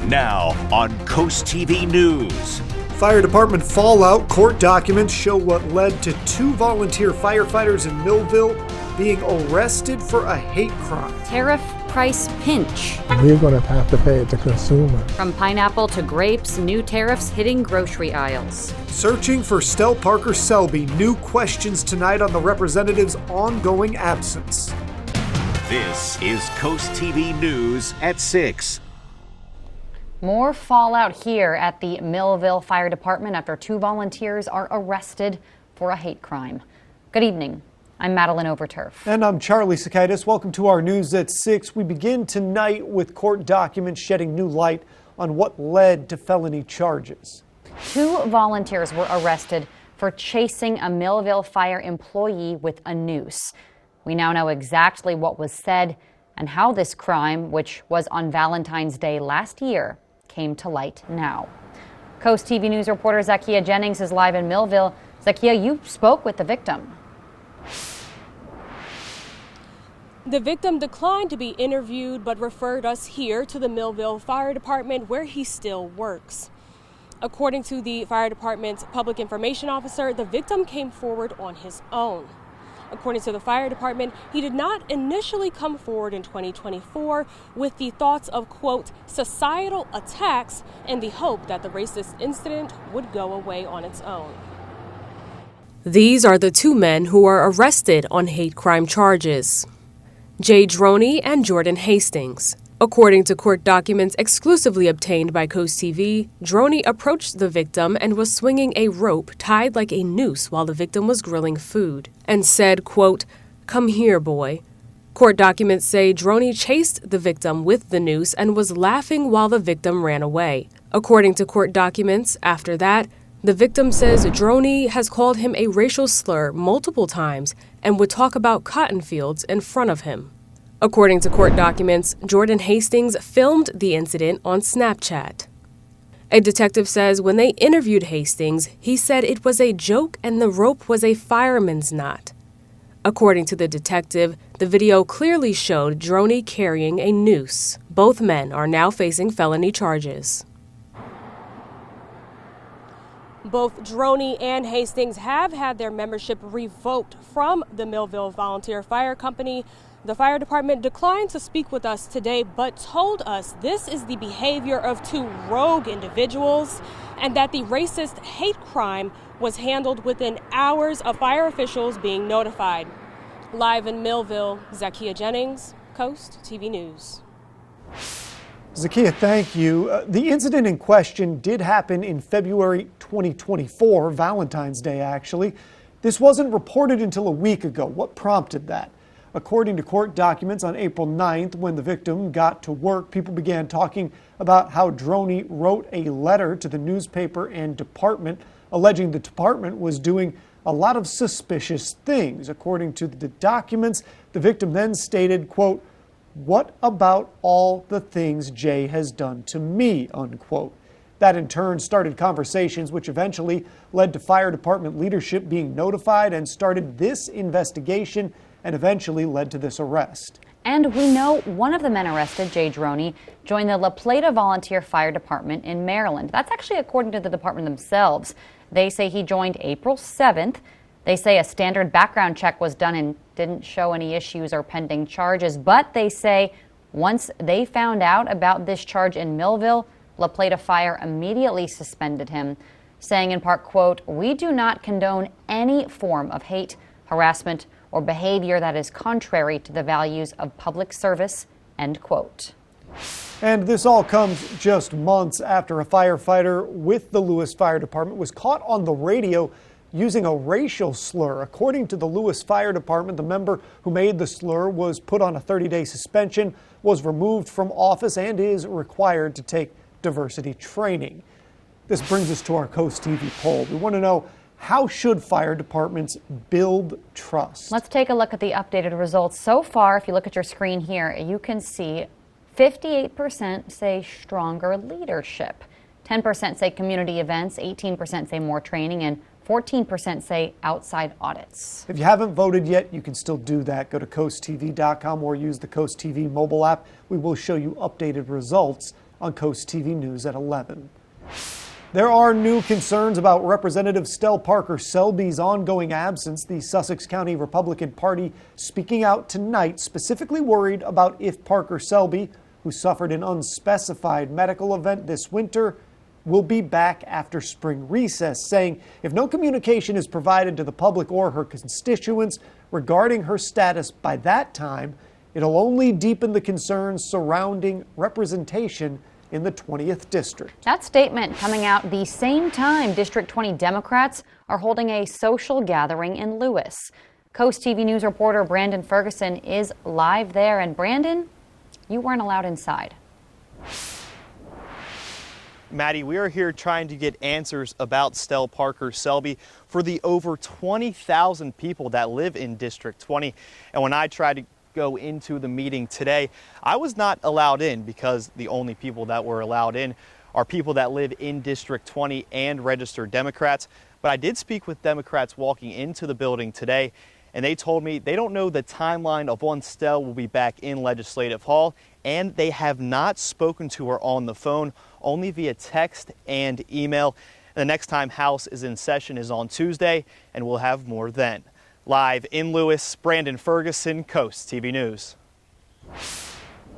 Now on Coast TV News. Fire department fallout. Court documents show what led to 2 volunteer firefighters in Millville being arrested for a hate crime. Tariff price pinch. We're going to have to pay it to consumer. From pineapple to grapes, new tariffs hitting grocery aisles. Searching for Stell Parker Selby. New questions tonight on the representative's ongoing absence. This is Coast TV News at 6. More fallout here at the Millville Fire Department after 2 volunteers are arrested for a hate crime. Good evening. I'm Madeline Overturf. And I'm Charlie Sakaitis. Welcome to our News at 6. We begin tonight with court documents shedding new light on what led to felony charges. 2 volunteers were arrested for chasing a Millville Fire employee with a noose. We now know exactly what was said and how this crime, which was on Valentine's Day last year, came to light now. Coast TV News reporter Zakia Jennings is live in Millville. Zakia, you spoke with the victim. The victim declined to be interviewed but referred us here to the Millville Fire Department where he still works. According to the fire department's public information officer, the victim came forward on his own. According to the fire department, he did not initially come forward in 2024 with the thoughts of, quote, societal attacks and the hope that the racist incident would go away on its own. These are the 2 men who are arrested on hate crime charges. Jay Droney and Jordan Hastings. According to court documents exclusively obtained by Coast TV, Droney approached the victim and was swinging a rope tied like a noose while the victim was grilling food and said, quote, "Come here, boy." Court documents say Droney chased the victim with the noose and was laughing while the victim ran away. According to court documents, after that, the victim says Droney has called him a racial slur multiple times and would talk about cotton fields in front of him. According to court documents, Jordan Hastings filmed the incident on Snapchat. A detective says when they interviewed Hastings, he said it was a joke and the rope was a fireman's knot. According to the detective, the video clearly showed Droney carrying a noose. Both men are now facing felony charges. Both Droney and Hastings have had their membership revoked from the Millville Volunteer Fire Company. The fire department declined to speak with us today, but told us this is the behavior of 2 rogue individuals and that the racist hate crime was handled within hours of fire officials being notified. Live in Millville, Zakia Jennings, Coast TV News. Zakia, thank you. The incident in question did happen in February 2024, Valentine's Day actually. This wasn't reported until a week ago. What prompted that? According to court documents, on April 9th, when the victim got to work, people began talking about how Droney wrote a letter to the newspaper and department, alleging the department was doing a lot of suspicious things. According to the documents, the victim then stated, quote, "What about all the things Jay has done to me?" unquote. That in turn started conversations which eventually led to fire department leadership being notified and started this investigation and eventually led to this arrest. And we know one of the men arrested, Jay Droney, joined the La Plata Volunteer Fire Department in Maryland. That's actually according to the department themselves. They say he joined April 7th. They say a standard background check was done and didn't show any issues or pending charges. But they say once they found out about this charge in Millville, La Plata Fire immediately suspended him, saying in part, quote, "We do not condone any form of hate, harassment, or behavior that is contrary to the values of public service," end quote. And this all comes just months after a firefighter with the Lewis Fire Department was caught on the radio using a racial slur. According to the Lewis Fire Department, the member who made the slur was put on a 30-day suspension, was removed from office, and is required to take diversity training. This brings us to our Coast TV poll. We want to know, how should fire departments build trust? Let's take a look at the updated results. So far, if you look at your screen here, you can see 58% say stronger leadership, 10% say community events, 18% say more training, and 14% say outside audits. If you haven't voted yet, you can still do that. Go to coasttv.com or use the Coast TV mobile app. We will show you updated results on Coast TV News at 11. There are new concerns about Representative Stell Parker Selby's ongoing absence. The Sussex County Republican Party speaking out tonight, specifically worried about if Parker Selby, who suffered an unspecified medical event this winter, will be back after spring recess, saying if no communication is provided to the public or her constituents regarding her status by that time, it'll only deepen the concerns surrounding representation in the 20th District. That statement coming out the same time District 20 Democrats are holding a social gathering in Lewis. Coast TV News reporter Brandon Ferguson is live there. And Brandon, you weren't allowed inside. Maddie, we are here trying to get answers about Stell Parker Selby for the over 20,000 people that live in District 20. And when I tried to go into the meeting today, I was not allowed in because the only people that were allowed in are people that live in District 20 and registered Democrats. But I did speak with Democrats walking into the building today, and they told me they don't know the timeline of when Stell will be back in Legislative Hall, and they have not spoken to her on the phone, only via text and email. And the next time House is in session is on Tuesday, and we'll have more then. Live in Lewis, Brandon Ferguson, Coast TV News.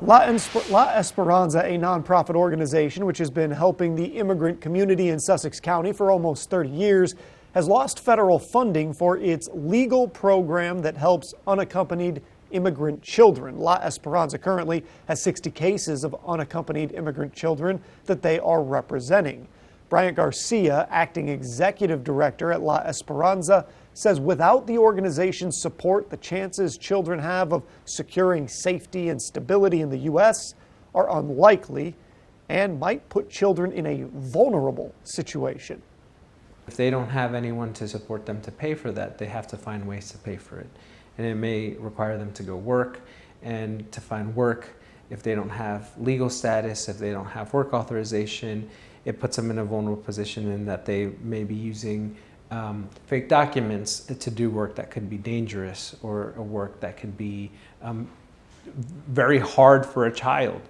La Esperanza, a nonprofit organization which has been helping the immigrant community in Sussex County for almost 30 years, has lost federal funding for its legal program that helps unaccompanied immigrant children. La Esperanza currently has 60 cases of unaccompanied immigrant children that they are representing. Bryant Garcia, acting executive director at La Esperanza, says without the organization's support, the chances children have of securing safety and stability in the U.S. are unlikely and might put children in a vulnerable situation. If they don't have anyone to support them to pay for that, they have to find ways to pay for it. And it may require them to go work, and to find work, if they don't have legal status, if they don't have work authorization, it puts them in a vulnerable position in that they may be using fake documents to do work that could be dangerous, or a work that could be very hard for a child.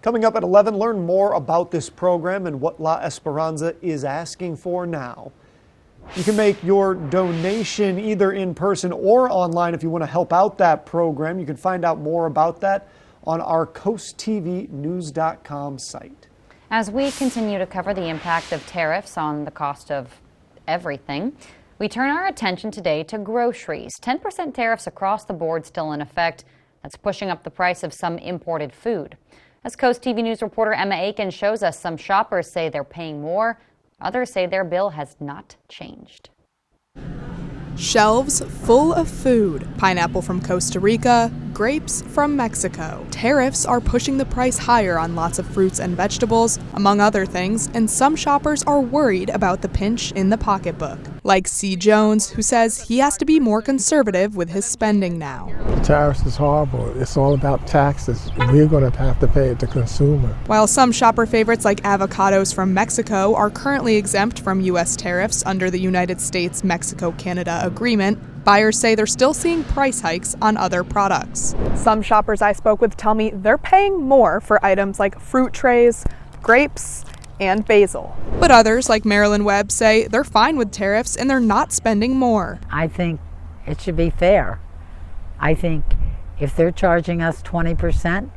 Coming up at 11, learn more about this program and what La Esperanza is asking for now. You can make your donation either in person or online if you want to help out that program. You can find out more about that on our CoastTVnews.com site. As we continue to cover the impact of tariffs on the cost of everything, we turn our attention today to groceries. 10% tariffs across the board still in effect. That's pushing up the price of some imported food. As Coast TV News reporter Emma Aiken shows us, some shoppers say they're paying more. Others say their bill has not changed. Shelves full of food, pineapple from Costa Rica, grapes from Mexico. Tariffs are pushing the price higher on lots of fruits and vegetables, among other things, and some shoppers are worried about the pinch in the pocketbook. Like C. Jones, who says he has to be more conservative with his spending now. The tariffs is horrible. It's all about taxes. We're going to have to pay it to consumer. While some shopper favorites like avocados from Mexico are currently exempt from U.S. tariffs under the United States-Mexico-Canada agreement, buyers say they're still seeing price hikes on other products. Some shoppers I spoke with tell me they're paying more for items like fruit trays, grapes, and basil. But others, like Marilyn Webb, say they're fine with tariffs and they're not spending more. I think it should be fair. I think if they're charging us 20%,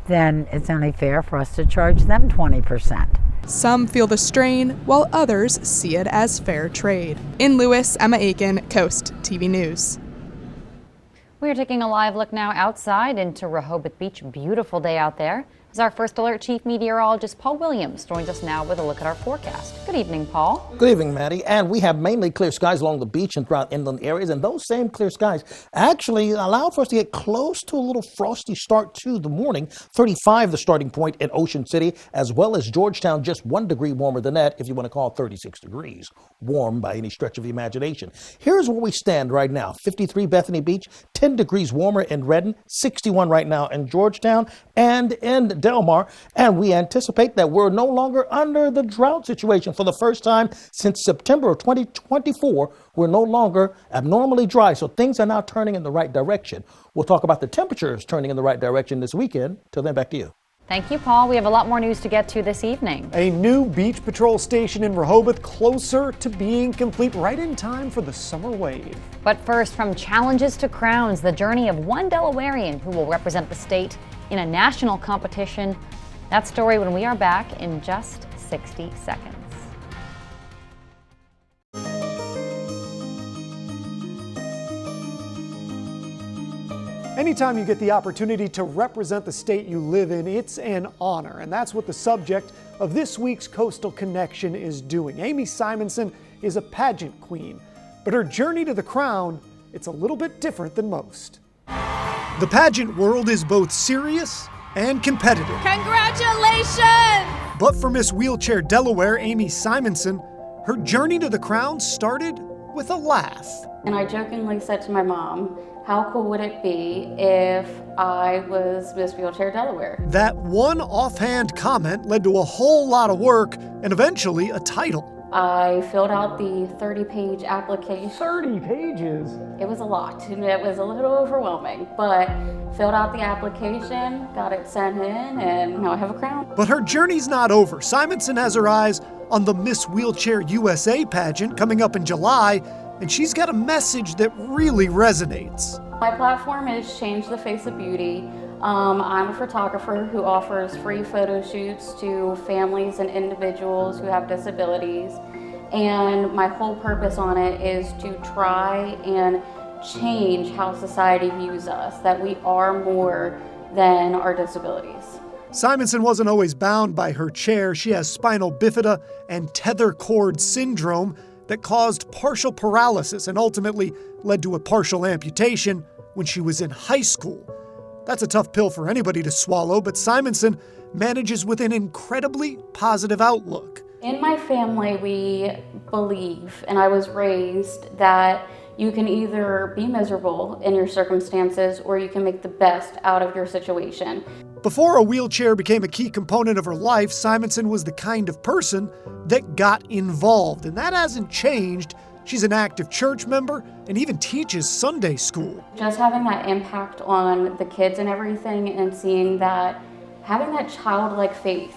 then it's only fair for us to charge them 20%. Some feel the strain, while others see it as fair trade. In Lewis, Emma Aiken, Coast TV News. We are taking a live look now outside into Rehoboth Beach. Beautiful day out there. As our First Alert Chief Meteorologist Paul Williams joins us now with a look at our forecast. Good evening, Paul. Good evening, Maddie. And we have mainly clear skies along the beach and throughout inland areas. And those same clear skies actually allow for us to get close to a little frosty start to the morning. 35 the starting point in Ocean City, as well as Georgetown, just 1 degree warmer than that, if you want to call 36 degrees warm by any stretch of the imagination. Here's where we stand right now. 53 Bethany Beach, 10 degrees warmer in Redden, 61 right now in Georgetown and in Del Mar. And we anticipate that we're no longer under the drought situation. For the first time since September of 2024, we're no longer abnormally dry. So things are now turning in the right direction. We'll talk about the temperatures turning in the right direction this weekend. Till then, back to you. Thank you, Paul. We have a lot more news to get to this evening. A new beach patrol station in Rehoboth closer to being complete, right in time for the summer wave. But first, from challenges to crowns, the journey of one Delawarean who will represent the state in a national competition. That story when we are back in just 60 seconds. Anytime you get the opportunity to represent the state you live in, it's an honor. And that's what the subject of this week's Coastal Connection is doing. Amy Simonson is a pageant queen, but her journey to the crown, it's a little bit different than most. The pageant world is both serious and competitive. Congratulations! But for Miss Wheelchair Delaware, Amy Simonson, her journey to the crown started with a laugh. And I jokingly said to my mom, how cool would it be if I was Miss Wheelchair Delaware? That one offhand comment led to a whole lot of work and eventually a title. I filled out the 30-page application. 30 pages? It was a lot, and it was a little overwhelming, but filled out the application, got it sent in, and now I have a crown. But her journey's not over. Simonson has her eyes on the Miss Wheelchair USA pageant coming up in July, and she's got a message that really resonates. My platform is Change the Face of Beauty. I'm a photographer who offers free photo shoots to families and individuals who have disabilities. And my whole purpose on it is to try and change how society views us, that we are more than our disabilities. Simonson wasn't always bound by her chair. She has spinal bifida and tether cord syndrome that caused partial paralysis and ultimately led to a partial amputation when she was in high school. That's a tough pill for anybody to swallow, but Simonson manages with an incredibly positive outlook. In my family, we believe, and I was raised, that you can either be miserable in your circumstances or you can make the best out of your situation. Before a wheelchair became a key component of her life, Simonson was the kind of person that got involved, and that hasn't changed. She's an active church member and even teaches Sunday school. Just having that impact on the kids and everything, and seeing that, having that childlike faith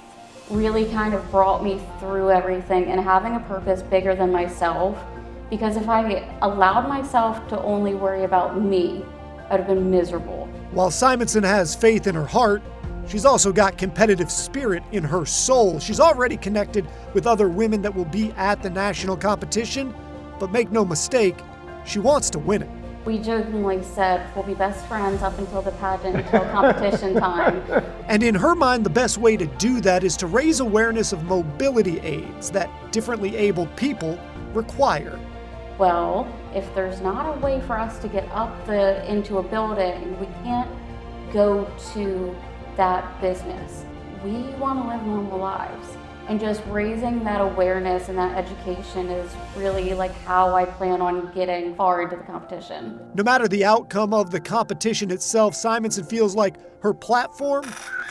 really kind of brought me through everything, and having a purpose bigger than myself. Because if I allowed myself to only worry about me, I'd have been miserable. While Simonson has faith in her heart, she's also got competitive spirit in her soul. She's already connected with other women that will be at the national competition, but make no mistake, she wants to win it. We jokingly said we'll be best friends up until the pageant, until competition time. And in her mind, the best way to do that is to raise awareness of mobility aids that differently abled people require. Well, if there's not a way for us to get up into a building, we can't go to that business. We want to live normal lives. And just raising that awareness and that education is really like how I plan on getting far into the competition. No matter the outcome of the competition itself, Simonson feels like her platform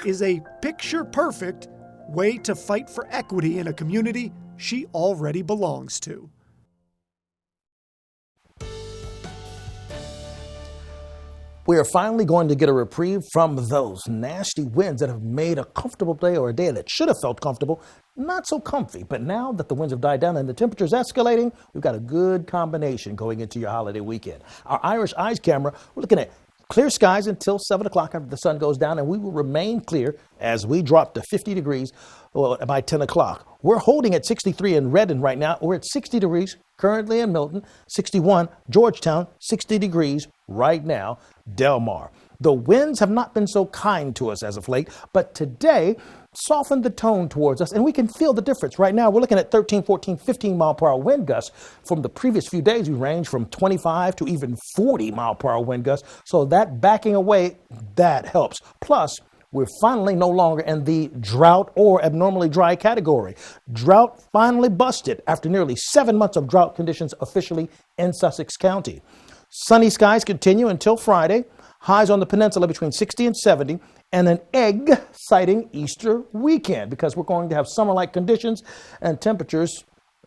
is a picture-perfect way to fight for equity in a community she already belongs to. We are finally going to get a reprieve from those nasty winds that have made a comfortable day, or a day that should have felt comfortable, not so comfy. But now that the winds have died down and the temperature's escalating, we've got a good combination going into your holiday weekend. Our Irish Eyes camera, we're looking at clear skies until 7 o'clock after the sun goes down, and we will remain clear as we drop to 50 degrees by 10 o'clock. We're holding at 63 in Redden right now. We're at 60 degrees currently in Milton, 61 Georgetown, 60 degrees right now, Del Mar. The winds have not been so kind to us as of late, but today softened the tone towards us, and we can feel the difference. Right now, we're looking at 13, 14, 15 mile per hour wind gusts. From the previous few days, we range from 25 to even 40 mile per hour wind gusts. So that backing away, that helps. Plus, we're finally no longer in the drought or abnormally dry category. Drought finally busted after nearly 7 months of drought conditions officially in Sussex County. Sunny skies continue until Friday. Highs on the peninsula between 60 and 70, and an egg-citing Easter weekend, because we're going to have summer-like conditions and temperatures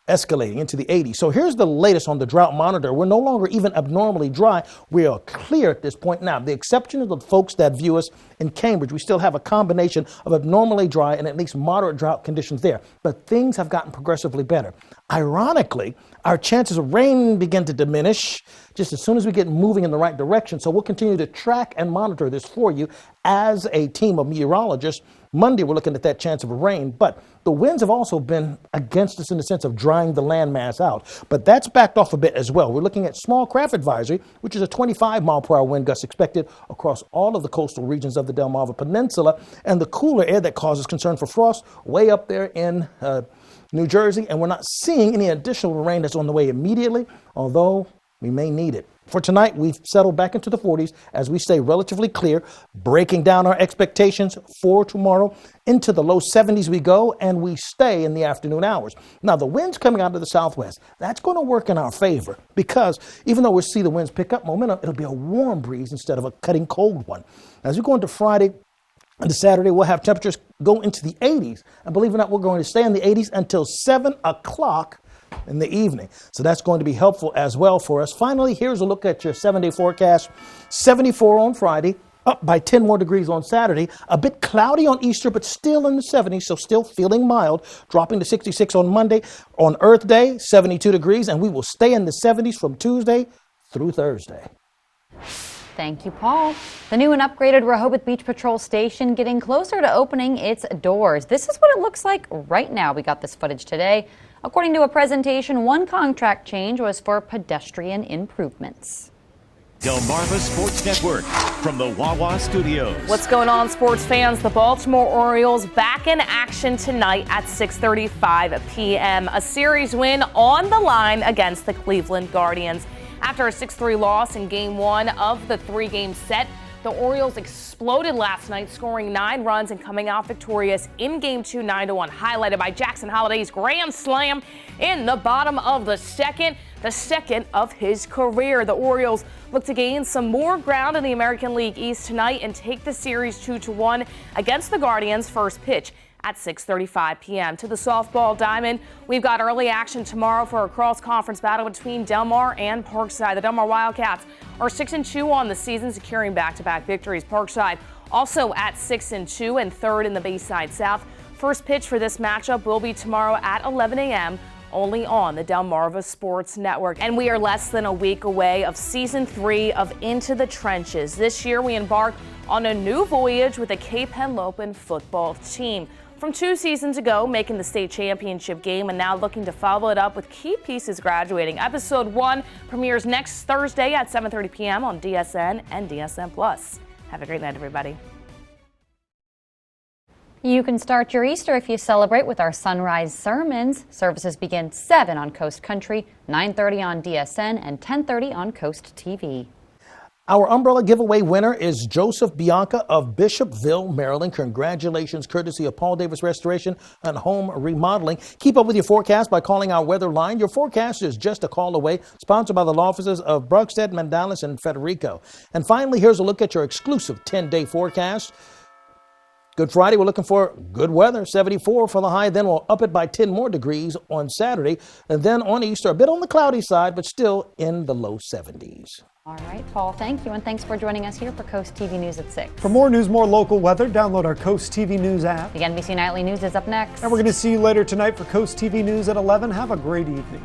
escalating into the 80s. So here's the latest on the drought monitor. We're no longer even abnormally dry. We are clear at this point now. The exception of the folks that view us in Cambridge, we still have a combination of abnormally dry and at least moderate drought conditions there. But things have gotten progressively better. Ironically, our chances of rain begin to diminish just as soon as we get moving in the right direction. So we'll continue to track and monitor this for you as a team of meteorologists. Monday, we're looking at that chance of rain, but the winds have also been against us in the sense of drying the landmass out. But that's backed off a bit as well. We're looking at small craft advisory, which is a 25-mile-per-hour wind gust expected across all of the coastal regions of the Delmarva Peninsula, and the cooler air that causes concern for frost way up there in New Jersey. And we're not seeing any additional rain that's on the way immediately, although we may need it. For tonight, we've settled back into the 40s as we stay relatively clear, breaking down our expectations for tomorrow. Into the low 70s we go, and we stay in the afternoon hours. Now, the winds coming out of the southwest, that's going to work in our favor because even though we'll see the winds pick up momentum, it'll be a warm breeze instead of a cutting cold one. As we go into Friday and to Saturday, we'll have temperatures go into the 80s. And believe it or not, we're going to stay in the 80s until 7 o'clock in the evening. So that's going to be helpful as well for us. Finally, here's a look at your 7-day forecast. 74 on Friday, up by 10 more degrees on Saturday. A bit cloudy on Easter, but still in the 70s, so still feeling mild. Dropping to 66 on Monday. On Earth Day, 72 degrees, and we will stay in the 70s from Tuesday through Thursday. Thank you, Paul. The new and upgraded Rehoboth Beach Patrol Station getting closer to opening its doors. This is what it looks like right now. We got this footage today. According to a presentation, one contract change was for pedestrian improvements. Delmarva Sports Network from the Wawa Studios. What's going on, sports fans? The Baltimore Orioles back in action tonight at 6:35 p.m. A series win on the line against the Cleveland Guardians. After a 6-3 loss in Game 1 of the three-game set, the Orioles exploded last night, scoring 9 runs and coming out victorious in Game 2, 9-1, highlighted by Jackson Holliday's grand slam in the bottom of the second of his career. The Orioles look to gain some more ground in the American League East tonight and take the series 2-1 against the Guardians. First pitch at 6:35 p.m. To the softball diamond, we've got early action tomorrow for a cross-conference battle between Del Mar and Parkside. The Del Mar Wildcats are 6-2 on the season, securing back-to-back victories. Parkside also at 6-2 and third in the Bayside South. First pitch for this matchup will be tomorrow at 11 a.m. only on the Delmarva Sports Network. And we are less than a week away of Season 3 of Into the Trenches. This year we embark on a new voyage with the Cape Henlopen football team. From 2 seasons ago, making the state championship game and now looking to follow it up with key pieces graduating. Episode 1 premieres next Thursday at 7:30 p.m. on DSN and DSN+. Have a great night, everybody. You can start your Easter if you celebrate with our sunrise sermons. Services begin 7 on Coast Country, 9:30 on DSN, and 10:30 on Coast TV. Our umbrella giveaway winner is Joseph Bianca of Bishopville, Maryland. Congratulations, courtesy of Paul Davis Restoration and Home Remodeling. Keep up with your forecast by calling our weather line. Your forecast is just a call away. Sponsored by the law offices of Brugstead, Mandalis, and Federico. And finally, here's a look at your exclusive 10-day forecast. Good Friday, we're looking for good weather, 74 for the high. Then we'll up it by 10 more degrees on Saturday. And then on Easter, a bit on the cloudy side, but still in the low 70s. All right, Paul, thank you. And thanks for joining us here for Coast TV News at 6. For more news, more local weather, download our Coast TV News app. The NBC Nightly News is up next. And we're going to see you later tonight for Coast TV News at 11. Have a great evening.